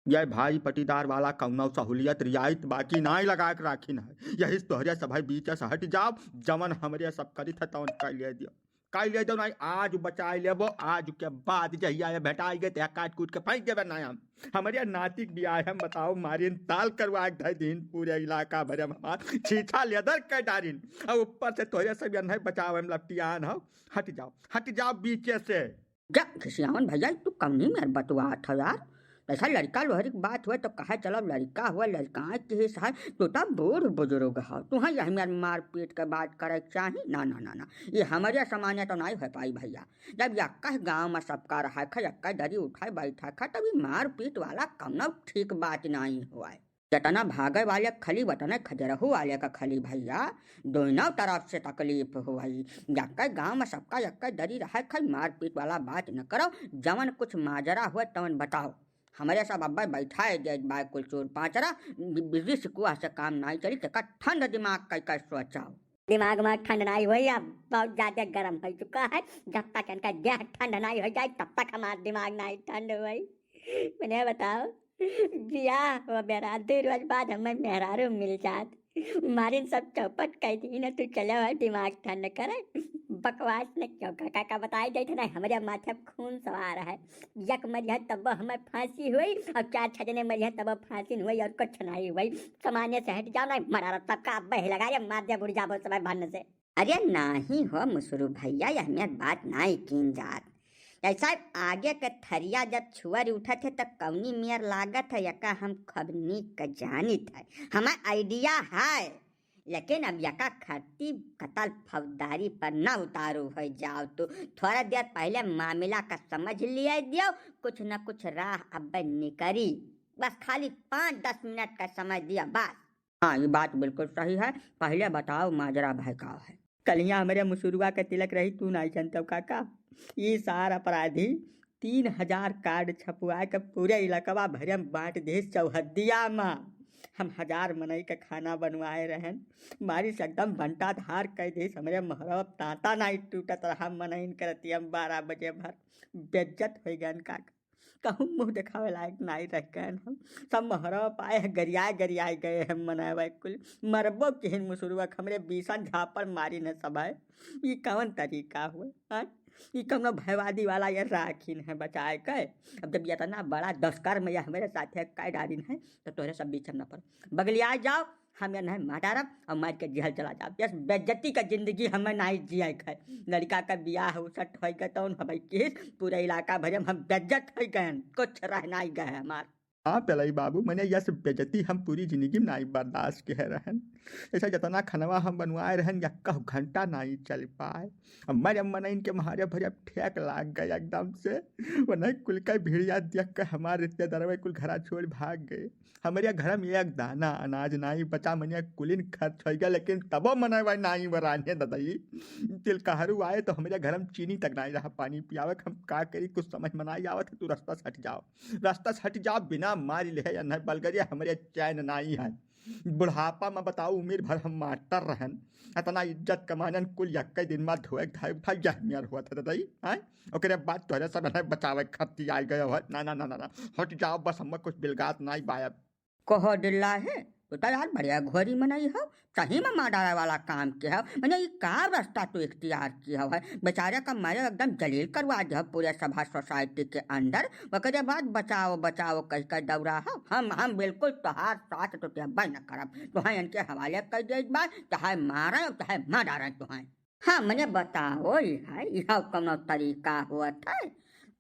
यह भाई पटीदार वाला कौनो सहूलियत रियायत बाकी नाई लगा के राखिन है। यही तोहरे सभाई बीच से हट जाओ, जमन हमरे सब करी था तवन कह ले दो नहीं आज बचाई लेबो। आज के बाद जहिया ये भेटाई गए ते काट कूट के फेंक देबे ना हमारे नातिक बियाह हम बताओ मारिन ताल करवा के दिन पूरे इलाका भरे में हमार छीछा लेदर के डारिन और ऊपर से तोहरे सब नहीं बचाओ हम लपटियान हो। हट जाओ बीचे से। जा खिसियावन भैया तू कौनी मेर बतुआ था यार। ऐसा लड़का लोहरी की बात हुआ तो कहा चलो लड़का हुआ लड़का के हिसाब तो तब बूढ़ बुजुर्ग हो तुह यही मेर मार पीट के बात करे चाही ना ना ना ना ये हमारे सामान्य तो नहीं हो पाई भैया। जब यक्का गाँव में सबका रहा खा यक्का दरी उठाए बैठा खा तभी मार पीट वाला कौनो ठीक बात नहीं हुआ। जतना भागे वाले खली वतने खजरहू वाले का खली भैया दोनों तरफ से तकलीफ हुई। यक्का गाँव में सबका यक्का दरी रहा खा मार पीट वाला बात न करो। जवन कुछ माजरा हुआ तवन बताओ हमारे सब अब्बा बैठाए गए बाय कुल चोर पांचरा बिजली सिकुआ से काम नहीं चली तो ठंड दिमाग का सोचाओ। दिमाग में ठंड नहीं हुई अब बहुत ज्यादा गर्म हो चुका है। जब तक इनका देह ठंड नहीं हो जाए तब तक हमारा दिमाग नहीं ठंड हुई। मैंने बताओ बियाह हो मेरा 2 रोज बाद हमें मेहरारू मिल जात मारिन सब चौपट कह दी ना तू चलो दिमाग ठंड करे बकवास ने क्यों काका बताई जाए थे ना हमारे माथे खून सवार है। यक मरिया तब हमें फांसी हुई और 4 छजने मरिया तब फांसी हुई और कुछ नहीं हुई। सामान्य से हट जाओ ना मरा तब का अब ही लगा मार दिया बुढ़ जाबो समय भरने से। अरे नहीं हो मुसरू भैया यह मेर बात नहीं कीन जात। ऐसा आगे के थरिया जब छुअर उठा थे तब कौनी मेयर लागत है यका हम खबनी का जानी था हमारा आइडिया है। लेकिन अब यका खट्टी कतल फौजदारी पर न उतारू हो जाओ तो थोड़ा देर पहले मामला का समझ लिया दियो कुछ न कुछ राह अब निकरी बस खाली 5-10 मिनट का समय दिया बस। हाँ ये बात बिल्कुल सही है। पहले बताओ माजरा भाई का है। कलिया हमारे मुसुरुआ का तिलक रही तू नहीं जानता काका। ये सार अपराधी 3000 कार्ड छपवा के पूरे इलाकवा भरे में बांट दे चौहदिया में। हम 1000 मनई के खाना बनवाए रहन मारी से एकदम बंटा धार कह दे हमारे महरब तांता नहीं टूटत रहा मनइन करती हम 12 बजे भर बेज्जत हो गन काका। कहूँ मुँह दिखावे लायक नहीं रह गए हम सब महरब पाए गरियाए गए हम मनावे कुल मरबो केहन मुसुरुआ हमरे बीसन झापड़ मारी न सब है। ये कौन तरीका हुआ ये कौनो भयवादी वाला ये राखीन है बचाए के। अब जब इतना बड़ा 10 कर में हमारे साथ कै डारिन है तो तोहरे सब बीच न पर बगलिया जाओ हम ये नहीं मारब और मार के जेल चला जाओ। यस बेज्जती का जिंदगी हमें नहीं जिया है। लड़का का ब्याह उसट हो गए तो भाई किस पूरे इलाका भरे हम बेज्जत हो गए कुछ रह नहीं गए हमार। हाँ पलाई बाबू मैंने यह सब बेजती हम पूरी जिंदगी में नहीं बर्दाश्त के रहन। ऐसा जितना खनवा हम बनवाए रहन या कह घंटा नहीं चल पाए। हमारे मन इनके महारे भरे ठेक लाग गए एकदम से वो नहीं कुल का भीड़िया देख कर हमारे रिश्तेदार कुल घरा छोड़ भाग गए। हमारे घर में एक दाना अनाज नहीं बचा मैंने कुलिन खर्च हो गया लेकिन तबो मना नहीं बराने ददाई तिल कहरू आए तो हमारे घर में चीनी तक नहीं रहा पानी पियावे हम का करी कुछ समझ में नहीं आवत तू रास्ता से हट जाओ बिना मारी ले या नहीं बलगरिया हमारे चैन नहीं है। बुढ़ापा में बताओ उम्र भर हम मास्टर रहन इतना इज्जत कमानन कुल यक्के दिन में धोए धाय उठा जहमियर हुआ था दादाई हैं ओकरे बाद तोहरे सब है बचावे खत्ती आ गए हो ना ना ना ना हट जाओ बस हम कुछ बिलगात नहीं बायब कहो दिल्ला है तो यार बढ़िया घोरी मनाई हो सही में मार डाले वाला काम किया है। मैंने ये का रास्ता तो इख्तियार किया है बेचारे का मारे एकदम जलील करवा दिया पूरे सभा सोसाइटी के अंदर। वकरे बाद बचाओ कह कर दौड़ा हो हम बिल्कुल तोहार साथ तो न करब तुहें इनके हवाले कर दे बात चाहे मारे चाहे मार डाले तुहें। हाँ मैंने बताओ है यह कौनो तरीका हुआ था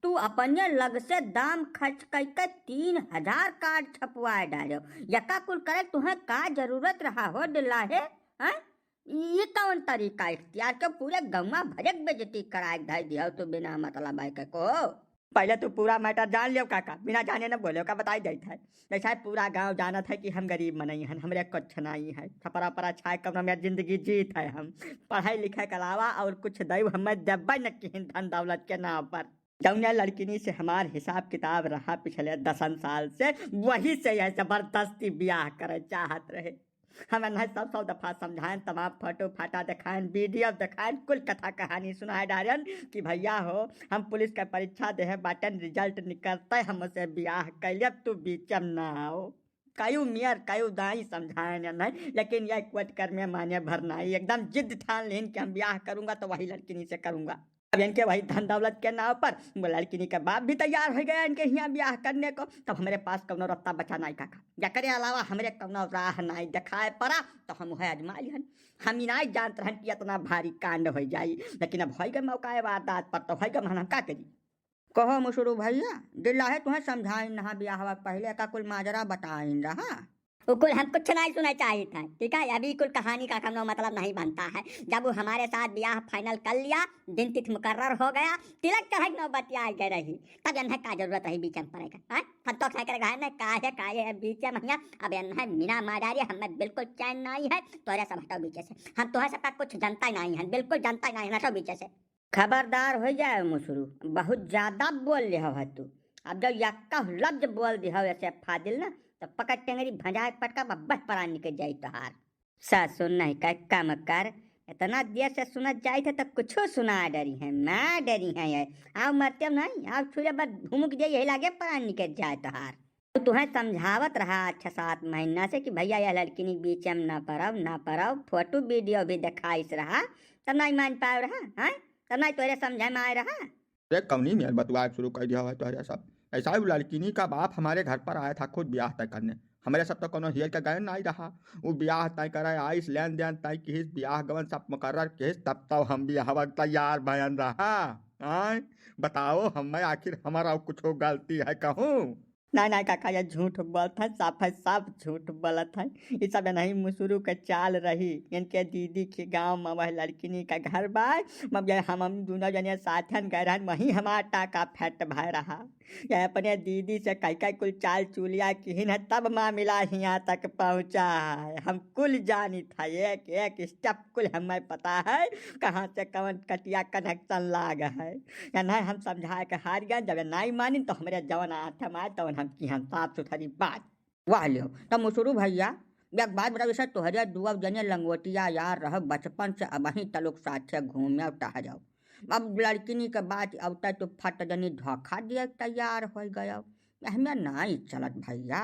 तू अपने लग से दाम खर्च करके 3000 कार्ड छपवा डालो यका कुल करे तुम्हें का जरूरत रहा हो दिला है ये कौन तरीका इख्तियार के पूरे गौवा भरक बेजती कराए धाई दिया तो बिना मतलब है को। पहले तो पूरा मैटर जान लियो काका बिना जाने न बोलो का बताई जाए था जैसा पूरा गांव जाना था कि हम गरीब मनई हैं हमरे कुछ नहीं है छपरा परा छाए कब मेरी जिंदगी जीत है। हम पढ़ाई लिखाई के अलावा और कुछ दैव हमें देबा न कि धन दौलत के नाम पर जौनिया लड़किनी से हमार हिसाब किताब रहा पिछले 10 साल से वही से यह जबरदस्ती ब्याह करे चाहत रहे। हमें ना सब सब दफा समझाएं, तमाम फोटो फाटा दिखाएं, वीडियो दिखाएं, कुल कथा कहानी सुनाए डारन कि भैया हो हम पुलिस का परीक्षा दे बाटन, रिजल्ट निकलते हमसे ब्याह कैलिए, तू बीचम ना हो। कयू मियर कयू दाई समझाए नहीं, लेकिन यह क्वट कर में माने भर नहीं, एकदम जिद ठान लेन कि हम ब्याह करूंगा तो वही लड़किनी से करूंगा। अब इनके वही धन दौलत के नाव पर वो लड़किनी के बाप भी तैयार हो गया इनके यहाँ ब्याह करने को। तब हमारे पास कौनो रत्ता बचा नहीं काका, जकरे अलावा हमारे कौनो राह नहीं दिखाए पड़ा, तो हम वह आजमा लिहन। हम नहीं जानते रहन कि इतना भारी कांड हो जाई, लेकिन अब है मौका वारदात पर, तो है मन हम का करी। कहो मुसुरु भैया, दिल्ला है तुम्हें समझाइन नहा ब्याह पहले का कुल माजरा बताइन रहा। वो कुल हम कुछ नहीं सुना चाहिए था, ठीक है। अभी कुल कहानी का कौनो मतलब नहीं बनता है। जब वो हमारे साथ ब्याह फाइनल कर लिया, दिन तिथि मुकर्रर हो गया, तिलक चढ़ाई नौबत आ गई रही, तब इन्हें का जरूरत है बीच में पड़ेगा। हाँ संतोष है करेगा है ना, काहे है बीच में भैया। अब इन्हें मीना मारारी हमें बिल्कुल चैन नहीं है, तोरे सब हटाओ बीचे से। हम तोहरे सबका कुछ जनता नहीं है, बिल्कुल जनता नहीं है, हटाओ बीचे से। खबरदार हो जाए मुसुरु, बहुत ज्यादा बोल रहा है तू। अब जब यक्का लफ्ज बोल दिया ऐसे फादिल ना, तो पकड़ टेंगरी भंजाए पटका बस परा निकल जाई तोहार। सुन नहीं का कम कर, इतना देर से सुनत जाए थे तो कुछो सुना डरी है, मैं डरी है ये। आओ मरते नहीं, आओ छुरे बस घूमुक जाइए, यही लागे परा निकल जाए तोहार। तो तुम्हें समझावत रहा 6-7 महीना से कि भैया यह लड़की नी बीच में ना पड़ाओ, फोटो वीडियो भी दिखाइस रहा, तब नहीं मान पाए रहा, हाँ तब नहीं तोरे समझ में आए रहा। कौनी में बतवा शुरू कर दिया है तो सब ऐसा ही। लड़किनी का बाप हमारे घर पर आया था खुद ब्याह तय करने, हमारे सब तो कोनो हियर का गए नहीं रहा। वो ब्याह तय करे आइस, लेन देन तय किस, ब्याह गवन सब मुकर्रर किस, तब तो हम ब्याह तैयार भयन रहा। आय बताओ हमें आखिर हमारा कुछ गलती है कहूँ? नहीं काका, ये झूठ बोलता है, साफ झूठ बोलत है। ये सब नहीं मुसुरु के चाल रही। इनके दीदी के गांव में वह लड़किनी का घर बाय, हम दोनों जने साथन गए रहन, वहीं हमारा टाका फैट भय रहा। यह अपने दीदी से कई कुल चाल चूलिया किन है, तब मामला यहाँ तक पहुँचा है। हम कुल जानी था, एक एक स्टेप कुल हमें पता है, कहाँ से कौन कटिया कनेक्शन लाग है। या नहीं हम समझा के हार गए, जब नहीं मानी तो हमारे जवन आठ माए तो हम की हम साफ सुथरी बात। वाह लियो तब मुसुरु भैया, एक बात बता, जैसे तोहरे दुआ जने लंगोटिया यार रह बचपन से, अब वहीं तलुक साथे घूमे टह जाओ। अब लड़किनी के बात अब तक तो फट जनी धोखा दिए तैयार हो गया, हमें नहीं चलत भैया।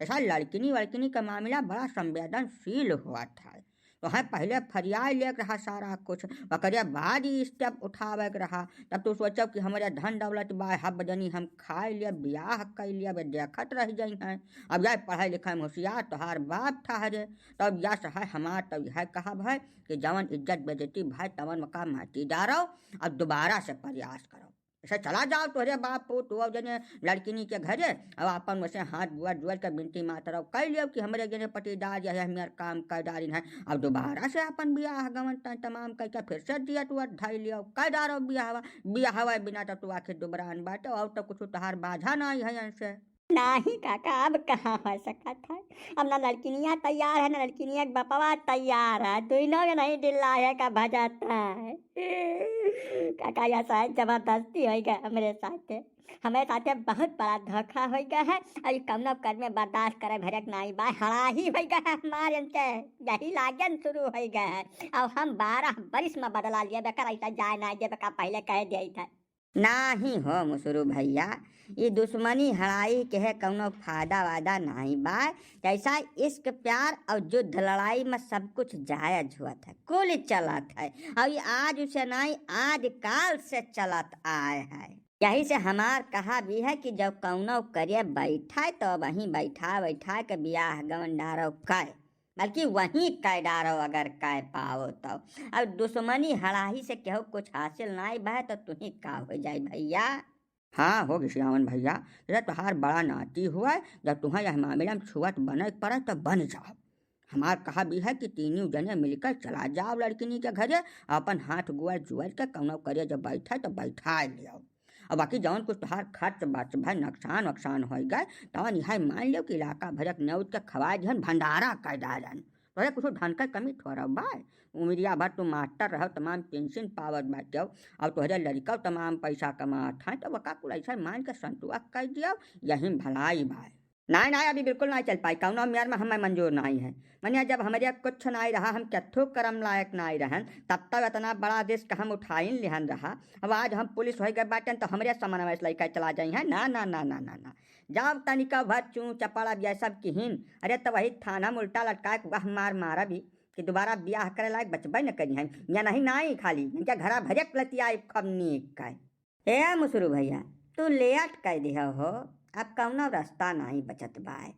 ऐसा लड़किनी का मामला बड़ा संवेदनशील हुआ था, तो है पहले फरियाद ले रहा सारा कुछ, बकरिया बाद ही स्टेप उठावे रहा। तब तो सोचो कि हमारे धन दौलत बा, हब जनी हम खाए लिया, ब्याह कर लिया, वे देखत रह जाई हैं। अब यह पढ़ाई लिखाई में होशियार तोहार बाप ठहरे, तब यह है हमार, तब यह कहा भाई कि जवन इज्जत बेजती भाई तवन मका माटी डारो, अब दोबारा से प्रयास करो। ऐसे चला जाओ तोहरे बाप तू अब जने लड़किनी के घरे, अब अपन वैसे हाथ बुआ जुआ के बिनती माता कह लियो कि हमारे जने पटीदार यह हमारे काम कर डारिन है। अब दोबारा से अपन ब्याह गवन तमाम करके फिर से दिया तू ढाई लियो कर डारो ब्याह बिना तो तू आखिर दुबरान बाटे, और तो कुछ तहार बाझा नहीं है इनसे। नहीं काका, अब कहाँ हो सका था। अब ना लड़किनिया तैयार है, ना लड़किनिया के बपवा तैयार है, दोनों के नहीं दिल्ला है का भजाता है। काका यह शायद जबरदस्ती हो गया हमारे साथे बहुत बड़ा धोखा हो गया है। अभी कम कर में बर्दाश्त करे भरक नहीं बा, हड़ा ही हो गया है हमारे इनसे, यही लागन शुरू हो गया है। अब हम 12 बरिस में बदला लिए बेकर, ऐसा जाए ना जे बेका पहले कह दिया था। नहीं हो मुसुरु भैया, ये दुश्मनी हड़ाई के है कौनो फायदा वादा नहीं बा। जैसा इश्क प्यार और युद्ध लड़ाई में सब कुछ जायज हुआ था, कुल चलत है, और ये आज उसे नहीं आज काल से चलत आए है। यही से हमार कहा भी है कि जब कौनो करिए बैठा तो वहीं बैठा के ब्याह गवन डारो कह, बल्कि वहीं कह डारो अगर कह पाओ तो। अब दुश्मनी हड़ाही से केहू कुछ हासिल नहीं बा तो तुम्हें का हो जाए भैया। हाँ हो घिसियावन भैया, जरा तुहार बड़ा नाती हुआ, जब तुम्हें यह मामला में छुअत बने पड़े तो बन जाओ। हमार कहा भी है कि तीनों जने मिलकर चला जाओ लड़किनी के घरे, अपन हाथ गुआ जुआ के कौनो करे जब बैठा तो बैठा लियो। और बाकी जौन कुछ तुहार खर्च बच भाई नुकसान हो गए, तवन यह मान लियो कि इलाका भरक न्यूज के खवा जन भंडारा कर डालन, तोरे कुछ धन का कमी थोड़ा बाय। उमरिया भर तुम मास्टर रहो, तमाम पेंशन पावत बाटो, और तोहरे लड़का तमाम पैसा कमात है, तो वका कुल ऐसा मान के संतुआ कर दियो, यही भलाई भाई। नहीं नहीं अभी बिल्कुल नहीं चल पाई कौनो मेयर में हमें मंजूर नहीं है। मनिया जब हमारे कुछ नहीं रहा हम कथो करम लायक नहीं रहन तब तक इतना बड़ा देश का हम उठाइन लिहन रहा। अब आज हम पुलिस हो गए बाटन तो हमारे सामान में लेकर चला जाई है ना ना ना ना ना ना। जब तनिका भर चू चपड़ा ये सब किहिन अरे तो वही थाना में उल्टा लटका के वह मार मारा भी कि दोबारा ब्याह करे लायक बचबे न करी है या नहीं नहीं खाली क्या घरा भरक लतिया खमनी का ए मुसरू भैया तू लेट कह दिया हो अब कौनो रास्ता नहीं बचत बाय।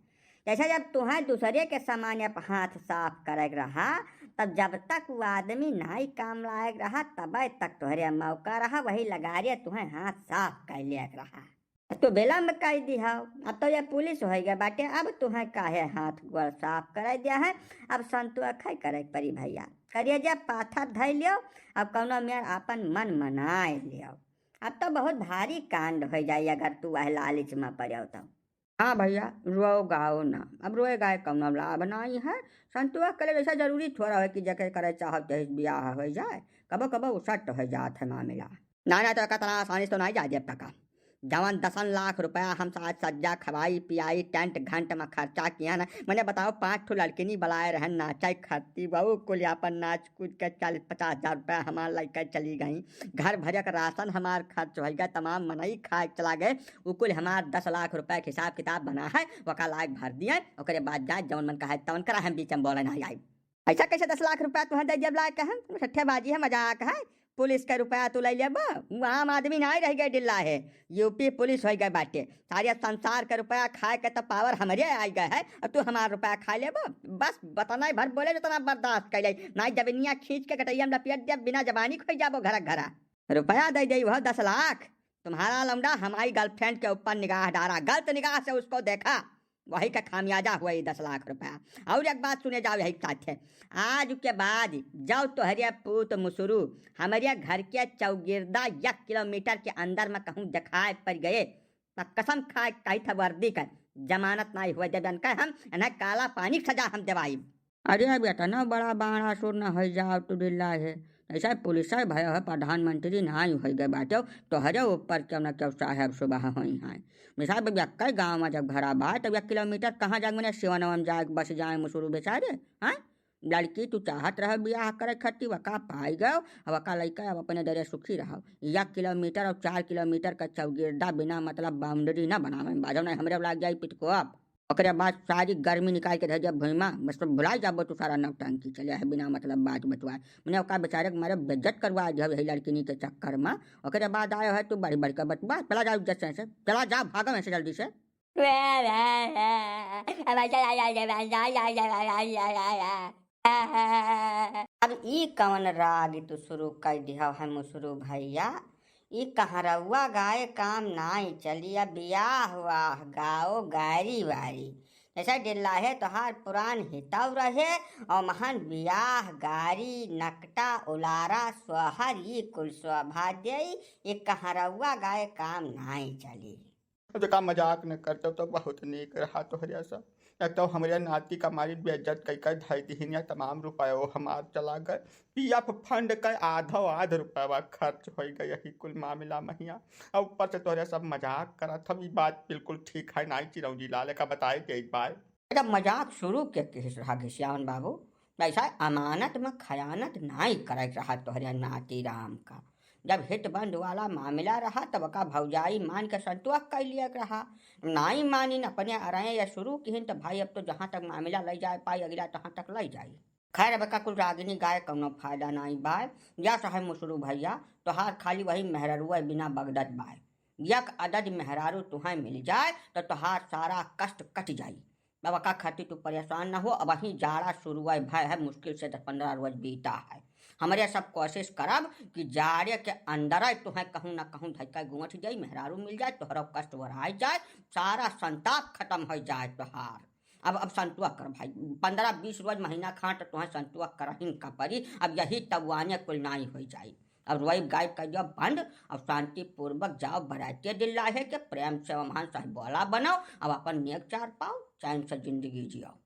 जैसे जब तुम्हें दूसरे के सामान अब हाथ साफ करे रहा तब जब तक वो आदमी नहीं काम लायक रहा तब तक तुहरे मौका रहा वही लगा रहे तुम्हें हाथ साफ कर लिया रहा तो बेला में कह दिया। अब तो ये पुलिस हो गया बाटे अब तुम्हें काहे हाथ गोड़ साफ कर दिया है अब संतुआ खाई करे परी भैया करिए जब पाथर धै लियो अब कौनो में अपन मन मनाए लियो। अब तो बहुत भारी कांड हो जाए अगर तू वह लालच में पड़ो तो। हाँ भैया रो गाओ ना अब रोए गाय कौन लाभ नहीं है। संतुआ करे वैसा जरूरी थोड़ा है कि जगह करे चाहो चाहे ब्याह हो जाए कबो कबो उसट हो जात है मामला ना ना तो कतना आसानी तो नहीं जा जब तक जवन 10 लाख रुपया हम साथ सज्जा खवाई पियाई टेंट घंट में खर्चा किया ना मैंने बताओ 5 ठो लड़किनी बुलाए रहे नाचा खर्ती बहू कुल अपन नाच कूद के 40-50 रुपया हमार लेकर चली गई। घर भर का राशन हमार खर्च हो गया तमाम मनई खाए चला गए वो कुल हमार 10 लाख रुपया के हिसाब किताब बना है वका लायक भर दिए और बाद जाए जवन मन कहा तवन करा हम बीच में बोले नहीं आई ऐसा कैसे 10 लाख रुपया तुम्हें दे जब लायक है सट्ठेबाजी है मजाक है। पुलिस का रुपया तो ले लेब आम आदमी नहीं रह गए डिल्ला है यूपी पुलिस हो गए बाटे सारे संसार का रुपया खाए के तो पावर हमारे आ गए है और तू हमारा रुपया खा लेब बस बताना भर बोले जितना बर्दाश्त कर ले नहीं जबनिया खींच के कटैया में लपेट दिया बिना जबानी खो जाबो घर घरा रुपया दे दे वह 10 लाख तुम्हारा लौंडा हमारी गर्लफ्रेंड के ऊपर निगाह डाला गलत निगाह से उसको देखा वही का खामियाजा हुआ 10 लाख रुपया। और एक बात सुने जाओ यही साथ है आज के बाद जाओ तो हरिया पूत मुसरू हमारे घर के चौगिरदा 1 किलोमीटर के अंदर में कहूँ दिखाए पड़ गए तो कसम खाए कही था वर्दी कर जमानत नहीं हुआ जब का हम इन्हें काला पानी सजा हम देवाई। अरे बेटा ना बड़ा बाणा सुर न हो जाओ तो डिल्ला है ऐसा पुलिस भय है प्रधानमंत्री नहीं हो गए बाटे तो हरे ऊपर क्यों न क्यों साहेब सुबह हुई हैं मिसाल कई गाँव में जब घर बा तब 1 किलोमीटर कहाँ जाए मैंने शिवनवन जाए बस जाए मुसरू बेचारे हैं लड़की तू चाहत रह ब्याह करे खट्टी वका पाई गए वका लड़का अब अपने दरे सुखी रहो 1 किलोमीटर और 4 किलोमीटर का चौगिरदा बिना मतलब बाउंड्री न बनावे बाजो नहीं हमरे लाग जाए पिटको अब ओकरे बाद सारी गर्मी निकाल के रह जब भुइमा बस तो भुला जाबो तू सारा नौटंकी चले है बिना मतलब बात बतवा मैंने ओका बेचारे के मारे बेइज्जत करवा जब यही लड़किनी के चक्कर में ओकरे बाद आयो है तू बड़ी बड़ी का बतवा चला जाओ इज्जत से चला जा भागो ऐसे जल्दी से। अब ई कौन राग तू शुरू कर दिया है मुसरू भैया ई कहरौआ गाय काम नाई चली अब बियाह हुआ गाओ गारी वारी जैसा डिल्ला है तोहार पुरान हिताव रहे और महान बियाह गारी नकटा उलारा स्वहर ई कुल स्वभाद्य ये कहरौआ गाय काम नाई चली। तो का मजाक न करते तो बहुत नीक रहा तो हरिया सा एक तो हमारे नाती का मारी बेइज्जत कई कर धाई दिहिनिया तमाम रुपया वो हमार चला गए पीएफ फंड का आधा रुपया खर्च हो गया यही कुल मामला महिया और ऊपर से तोहरे सब मजाक करा था ये बात बिल्कुल ठीक है नहीं चिरौंजी लाले का बताए थे एक बार जब मजाक शुरू के किस रहा घिसियावन बाबू ऐसा अमानत में खयानत नहीं करे रहा तोहरे नाती राम का जब हिट बंद वाला मामला रहा तब का भौजाई मान के संतोष कर लिया रहा नहीं मानी न अपने अरे या शुरू की तो भाई अब तो जहाँ तक मामला ले जाए पाई अगला तहाँ तक ले जाई खैर अब का कुल रागिनी गाय कौनो फायदा नहीं बाय या साहब मुसरू भैया तोहार खाली वही मेहरारू बिना बगदत बाय यक अदद मेहरारू तुम्हें मिल जाए तो तोहार सारा कष्ट कट जाई बाबा का खातिर तू परेशान न हो अब वहीं जाड़ा शुरू है भाई है मुश्किल से 10-15 रोज बीता है हमारे सब कोशिश करब कि जाड़े के अंदर तुम्हें कहूँ न कहूँ धक्का गुंठ जाए मेहरारू मिल जाए तोहरा कष्ट बढ़ाई जाए सारा संताप खत्म हो जाए तोहार अब संतुआ कर भाई 15-20 रोज महीना खाट तुम्हें संतुआ करहिन का परी अब यही तवाने कुल नाई हो जाए अब रोई गाय का जब बंद अब शांति पूर्वक जाओ बरातिया दिल है कि प्रेम से महान साहिब बोला बनाओ अब अपन नेक चार पाओ चैन से जिंदगी जियो।